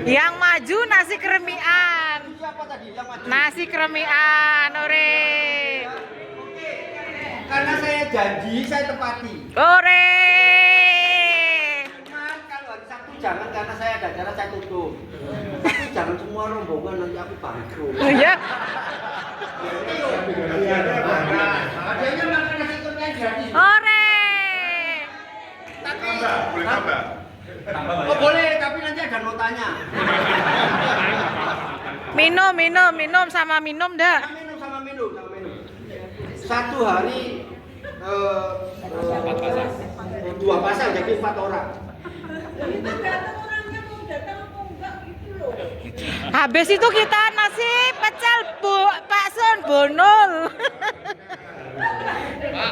Yang maju nasi kremian. Nasi kremian, ore. Karena saya janji, saya tepati. Ore. Cuman kalau hari Sabtu jangan karena saya ada acara saya tutup. Tapi jangan semua rombongan nanti aku bangkrut. Ya. Adanya makan nasi kremian gratis. Ore. Tapi Boleh tambah? oh boleh, tapi nanti ada notanya. Minum sama minum dah. Sama minum. Satu hari dua pasang jadi 4 orang. Tergantung orangnya mau datang apa enggak gitu loh. Habis itu kita nasi pecel bakson bonol. Pak,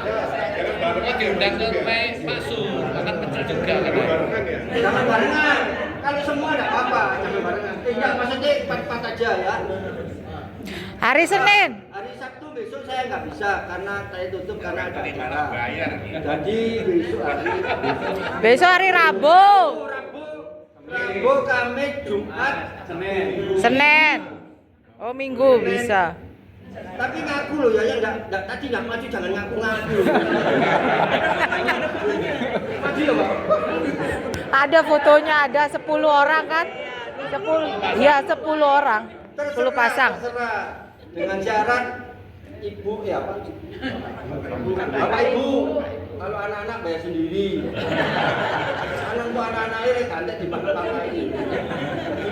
ini diundang ke Pak Su, akan pecel juga kan? Jangan barengan. Kalau semua enggak apa-apa, jangan barengan. Enggak, maksudnya 4 aja ya. Hari Senin. Hari Sabtu besok saya nggak bisa karena saya tutup karena ada acara. Bayar. Jadi Besok hari Rabu. Rabu, Kamis, Jumat, Senin. Oh, Minggu bisa. Tapi ngaku loh ya, enggak tadi nggak maju jangan ngaku-ngaku. Maju ya, Pak. Ada fotonya, ada 10 orang kan? 10. Iya, 10 orang. 10 pasang. Terserah. Dengan syarat ibu ya Pak. Bapak ibu, kalau anak-anak bayar sendiri. Anak-anak ini ganti di bapak ini.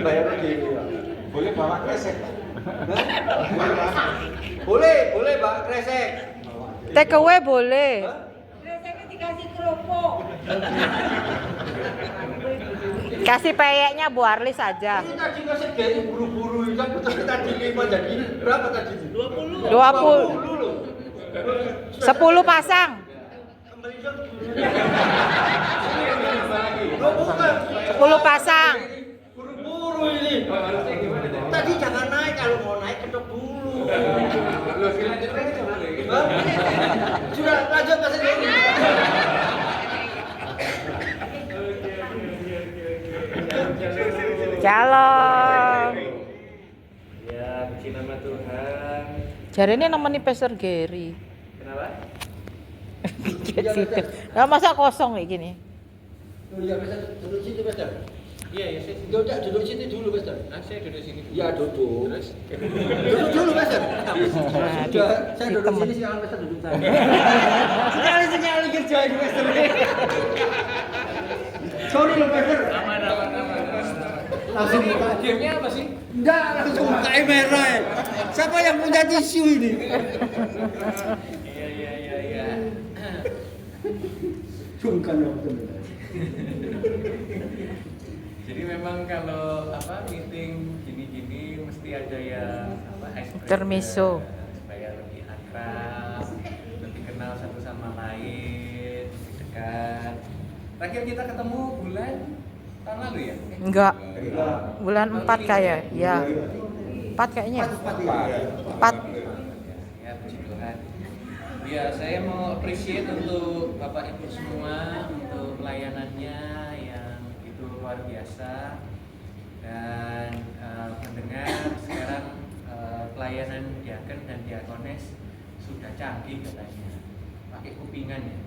Bayar sendiri. Boleh bawa kresek? Boleh Pak, kresek. Take away boleh. Biasanya dikasih kerupuk. Kasih peyeknya Bu Arlis aja. Ini tadi ngasih gaya buru-buru, kan betul tadi 5 jadi berapa tadi? 20. loh. 10 pasang. Kembali dong. Loh, bukan. 10 pasang. Buru-buru ini. Tadi jangan naik, kalau mau naik ketok dulu. Hah? Sudah lanjut Mas Edi. Calon. Ya, puji nama Tuhan. Jari ini namanya Pastor Gary. Kenapa? Nah, masa kosong kayak gini? Oh iya, Mas, duduk situ, Mas. Iya, ya sih. Duduk situ dulu, Mas. Saya duduk sini. Iya, duduk. Terus? Duduk dulu, Mas. Sudah, saya duduk sini, sinyal Mas duduk sana. Sinyal kerja ini, Mas. Sorry loh, Mas. Aman. Langsung buka. Gamenya apa sih? Enggak, langsung buka kamera ya. Siapa yang punya tisu ini? Iya. Sungkan ya, betul. Jadi memang kalau meeting gini-gini mesti ada yang icebreaker, Intermezzo. supaya lebih akrab, lebih kenal satu sama lain, lebih dekat. Terakhir kita ketemu bulan tahun lalu ya? Enggak. Bulan 4 kayak. Ya. 4 kayaknya. 4. Ya, puji Tuhan. Ya, saya mau appreciate untuk Bapak Ibu semua untuk pelayanannya yang itu luar biasa. Dan mendengar sekarang pelayanan diaken dan diakones sudah canggih katanya. Pakai kupingan ya.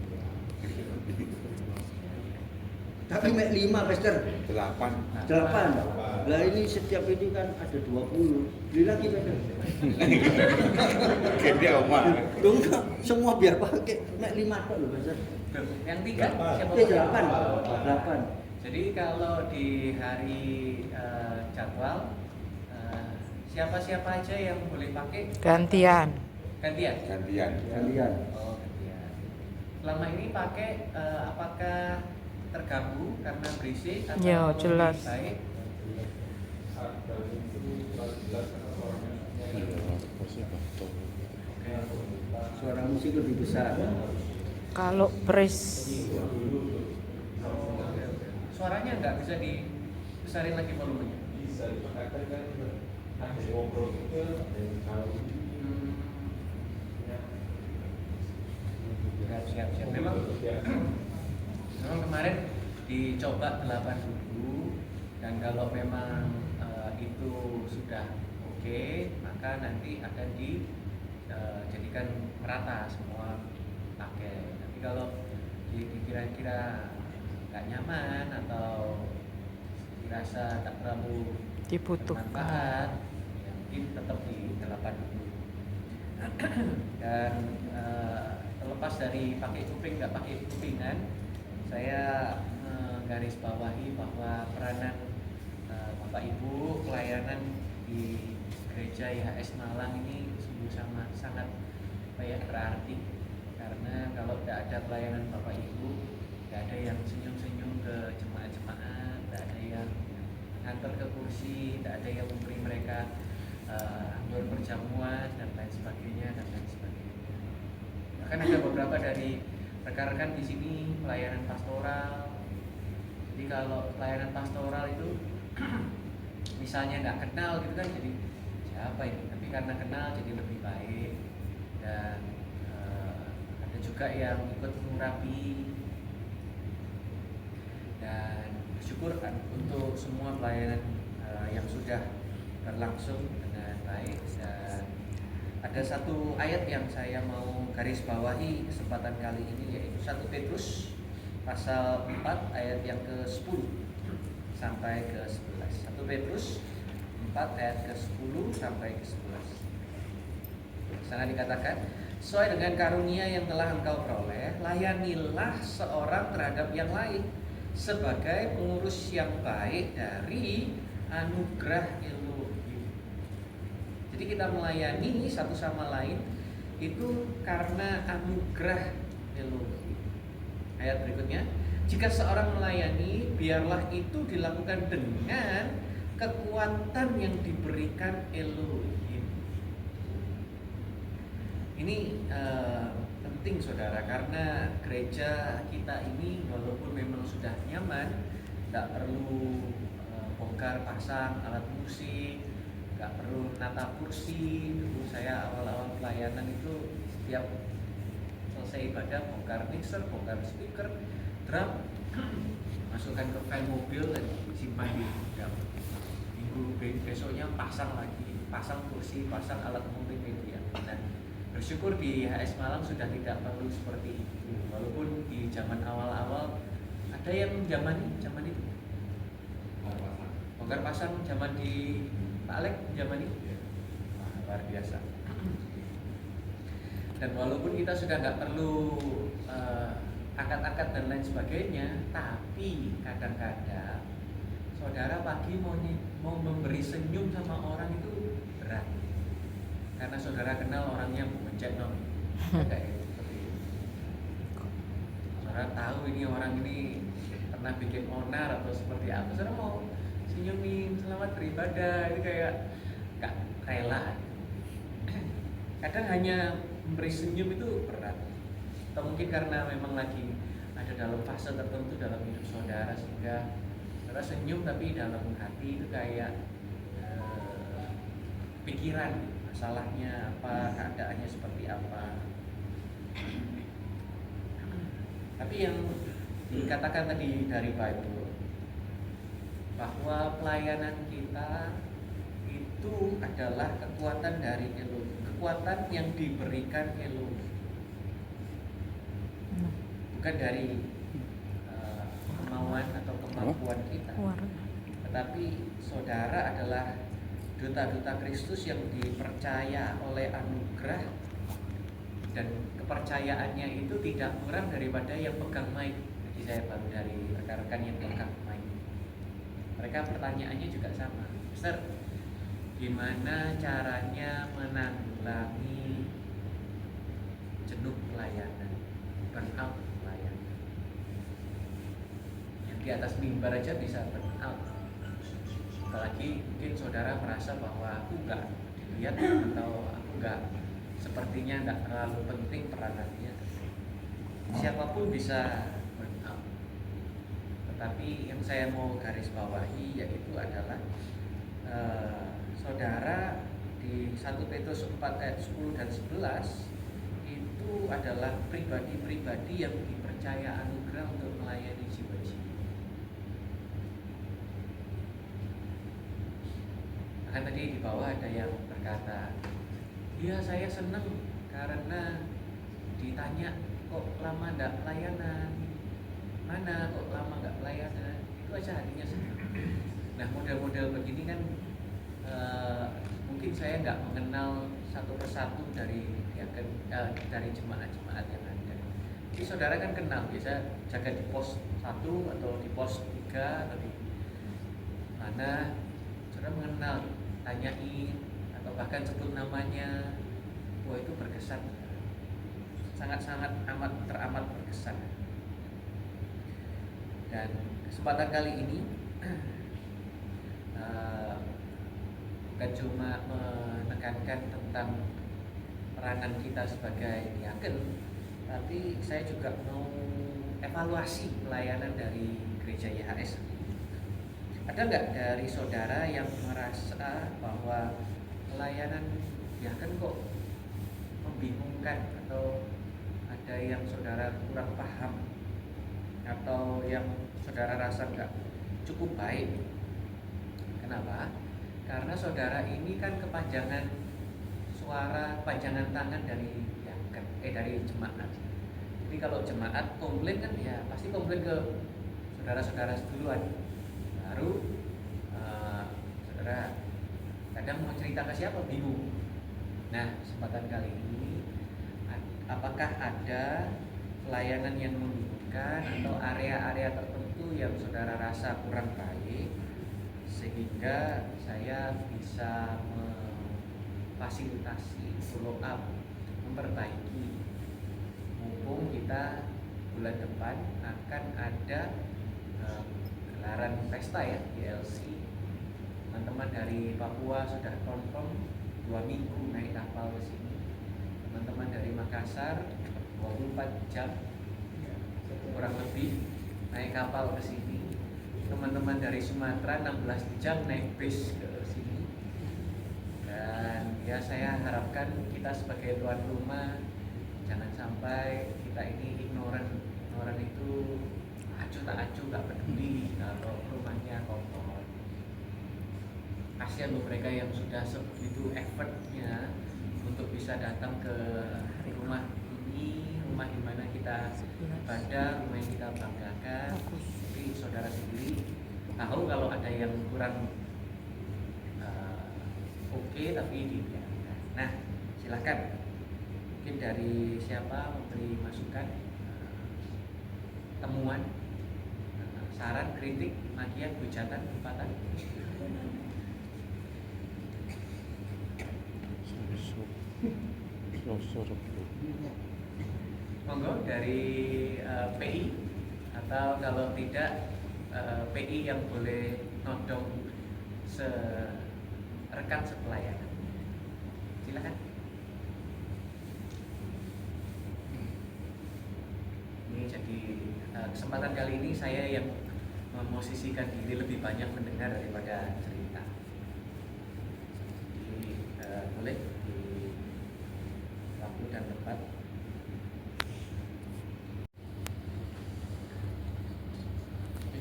Tapi mek 5, Pastor. 8. 8. Lah ini setiap ini kan ada 20. Beli lagi, Pastor. Gede omah. Loh enggak, semua biar pakai mek 5 tok loh, Pastor. Yang 3 siapa? 8. Jadi kalau di hari jadwal siapa-siapa aja yang boleh pakai Gantian. gantian? Gantian. Oh, gantian. Selama ini pakai apakah terganggu karena berisik atau Ya, jelas. lebih baik? Suara musik lebih besar. Kalau pres Suaranya nggak bisa dibesarin lagi volumenya? siap. Memang kemarin dicoba 8.000, dan kalau memang itu sudah oke, maka nanti akan dijadikan merata semua pakai. Tapi kalau kira-kira nggak nyaman atau dirasa tak terlalu Dibutuhkan. bermanfaat, ya mungkin tetap di 8.000. Dan terlepas dari pakai kuping nggak pakai kupingan, saya garis bawahi bahwa peranan Bapak Ibu pelayanan di gereja IHS Malang ini sungguh sangat berarti, karena kalau tidak ada pelayanan Bapak Ibu, tidak ada yang senyum-senyum ke jemaat-jemaat, tidak ada yang ngantar ke kursi, tidak ada yang memberi mereka perjamuan dan lain sebagainya. Bahkan ada beberapa dari rekan-rekan di sini pelayanan pastoral. Jadi kalau pelayanan pastoral itu misalnya nggak kenal gitu kan, jadi siapa ini? Tapi karena kenal jadi lebih baik. Dan ada juga yang ikut mengurapi, dan bersyukur kan untuk semua pelayanan yang sudah berlangsung dengan baik. Dan ada satu ayat yang saya mau garis bawahi kesempatan kali ini, yaitu 1 Petrus pasal 4 ayat yang ke-10 sampai ke-11. 1 Petrus 4 ayat ke-10 sampai ke-11. Sana dikatakan, sesuai dengan karunia yang telah engkau peroleh, layanilah seorang terhadap yang lain sebagai pengurus yang baik dari anugerah Elohim. Jadi kita melayani satu sama lain itu karena anugerah Elohim. Ayat berikutnya, jika seorang melayani, biarlah itu dilakukan dengan kekuatan yang diberikan Elohim. Ini penting saudara, karena gereja kita ini walaupun memang sudah nyaman, tidak perlu bongkar pasang alat musik, nggak perlu nata kursi. Dulu saya awal-awal pelayanan itu setiap selesai ibadah bongkar mixer, bongkar speaker, drum, masukkan ke van mobil dan simpan di gudang. Minggu besoknya pasang lagi, pasang kursi, pasang alat multimedia. Dan bersyukur di HS Malang sudah tidak perlu seperti itu. Walaupun di zaman awal-awal ada yang zaman itu bongkar pasang, zaman di Pak Alek zaman itu luar biasa. Dan walaupun kita sudah nggak perlu angkat-angkat dan lain sebagainya, tapi kadang-kadang saudara pagi mau memberi senyum sama orang itu berat, karena saudara kenal orangnya mencet non kayak seperti itu. Saudara tahu ini orang ini pernah bikin onar atau seperti apa, saudara mau senyumin selamat beribadah, itu kayak gak rela. Kadang hanya memberi senyum itu berat, atau mungkin karena memang lagi ada dalam fase tertentu dalam hidup saudara, sehingga saudara senyum tapi dalam hati itu kayak pikiran masalahnya apa, keadaannya seperti apa. Tapi yang dikatakan tadi dari Bible, bahwa pelayanan kita itu adalah kekuatan dari Elohim, kekuatan yang diberikan Elohim, bukan dari kemauan atau kemampuan kita. Tetapi saudara adalah duta-duta Kristus yang dipercaya oleh anugerah, dan kepercayaannya itu tidak kurang daripada yang pegang mic. Jadi saya baru dari rekan-rekan yang pegang mic, mereka pertanyaannya juga sama, Mister, gimana caranya menanggulangi jenuh pelayanan, burnout pelayanan? Yang di atas mimbar aja bisa burnout, apalagi mungkin saudara merasa bahwa aku nggak dilihat atau aku nggak, sepertinya nggak terlalu penting peranannya. Siapapun bisa burnout. Tetapi yang saya mau garis bawahi yaitu adalah saudara di 1 Petrus 4 ayat 10 dan 11 itu itu adalah pribadi-pribadi yang dipercaya anugerah untuk melayani jiwa-jiwa. Bahkan tadi di bawah ada yang berkata, ya saya senang karena ditanya kok lama nggak pelayanan, mana kok lama nggak pelayanan, itu aja hatinya senang. Nah model-model begini kan mungkin saya nggak mengenal satu persatu dari dari jemaat-jemaat yang ada. Jadi saudara kan kenal, biasa jaga di pos 1 atau di pos 3 atau di mana, saudara mengenal, tanyain atau bahkan sebut namanya. Wah itu berkesan, sangat-sangat teramat berkesan. Dan kesempatan kali ini bukan cuma menekankan tentang peranan kita sebagai diaken, tapi saya juga mau evaluasi pelayanan dari gereja YHS. Ada nggak dari saudara yang merasa bahwa pelayanan diaken kok membingungkan, atau ada yang saudara kurang paham, atau yang saudara rasa nggak cukup baik? Kenapa? Karena saudara ini kan kepanjangan suara, kepanjangan tangan dari dari jemaat. Jadi kalau jemaat komplain kan ya pasti komplain ke saudara-saudara duluan, baru saudara kadang mau cerita ke siapa bingung. Nah kesempatan kali ini, apakah ada pelayanan yang membingungkan atau area-area tertentu yang saudara rasa kurang baik, sehingga saya bisa memfasilitasi, follow up, memperbaiki. Mumpung kita bulan depan akan ada gelaran pesta ya, GLC. Teman-teman dari Papua sudah confirm 2 minggu naik kapal ke sini. Teman-teman dari Makassar 24 jam kurang lebih naik kapal ke sini. Teman-teman dari Sumatera 16 jam naik bis ke sini. Dan ya saya harapkan kita sebagai tuan rumah jangan sampai kita ini ignoran itu acuh tak acuh, gak peduli kalau rumahnya kotor. Kasihan loh mereka yang sudah sebegitu effortnya untuk bisa datang ke rumah ini, rumah di mana kita ibadah, rumah yang kita banggakan. Tapi saudara sendiri tahu kalau ada yang kurang oke, tapi dibiarkan. Nah silahkan, mungkin dari siapa memberi masukan, temuan, saran, kritik, magian, hujatan, tempatan. Monggo dari PI, atau kalau tidak PI yang boleh nodong rekan sepelayanan. Silakan. Ini jadi kesempatan kali ini saya yang memosisikan diri lebih banyak mendengar daripada cerita. Jadi boleh di waktu dan tempat.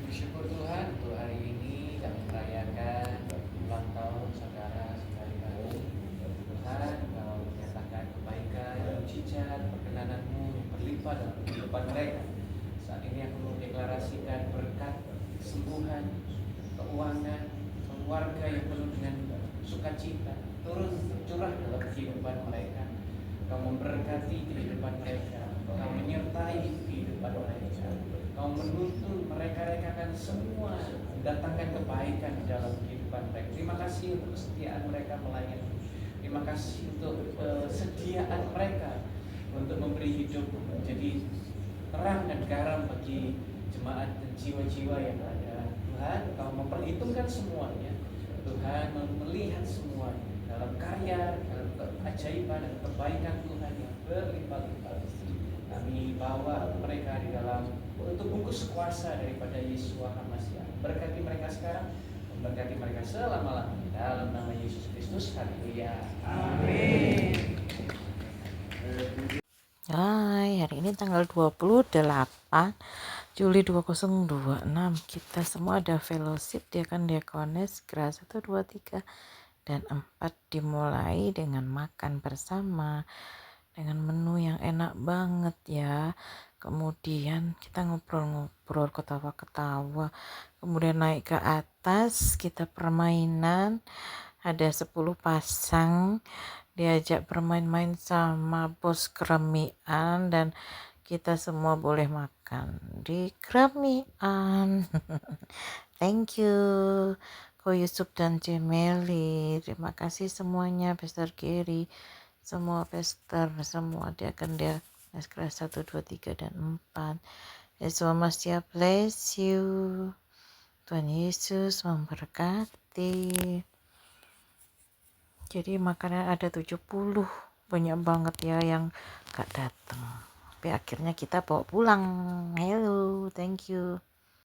Bersyukur Tuhan untuk hari ini kami merayakan ulang tahun saudara sekali lagi. Tuhan, Kau menyatakan kebaikan, mujizat, perkenananmu yang berlimpah dalam kehidupan mereka. Saat ini aku mendeklarasikan berkat, kesembuhan, keuangan, keluarga yang penuh dengan sukacita turun curah dalam kehidupan mereka. Kau memberkati kehidupan mereka, Kau menyertai kehidupan mereka, Kau menuntun mereka-rekakan semua, mendatangkan kebaikan di dalam kehidupan mereka. Terima kasih untuk kesetiaan mereka melayani. Terima kasih untuk kesediaan mereka untuk memberi hidup menjadi terang dan garam bagi jemaat dan jiwa-jiwa yang ada. Tuhan, Kau memperhitungkan semuanya. Tuhan melihat semuanya dalam karya, dalam keajaiban dan kebaikan Tuhan yang berlimpah-limpah. Kami bawa mereka di dalam untuk bungkus kuasa daripada Yesus Hamasiah. Berkati mereka sekarang, memberkati mereka selama-lamanya dalam nama Yesus Kristus. Haleluya. Amin. Hai, hari ini tanggal 28 Juli 2026. Kita semua ada fellowship dia kan Diakones Geras 1 2 3 dan 4 dimulai dengan makan bersama dengan menu yang enak banget ya. Kemudian kita ngobrol-ngobrol, ketawa-ketawa. Kemudian naik ke atas, kita permainan. Ada 10 pasang diajak bermain-main sama bos keramian dan kita semua boleh makan di keramian. Thank you Ko Yusuf dan Cemeli, terima kasih semuanya, Pastor Gary, semua pastor, semua dia keras 1 2 3 dan 4. Yesus Masya bless you. Tuhan Yesus memberkati. Jadi makanan ada 70, banyak banget ya yang gak datang. Tapi akhirnya kita bawa pulang. Hello, thank you.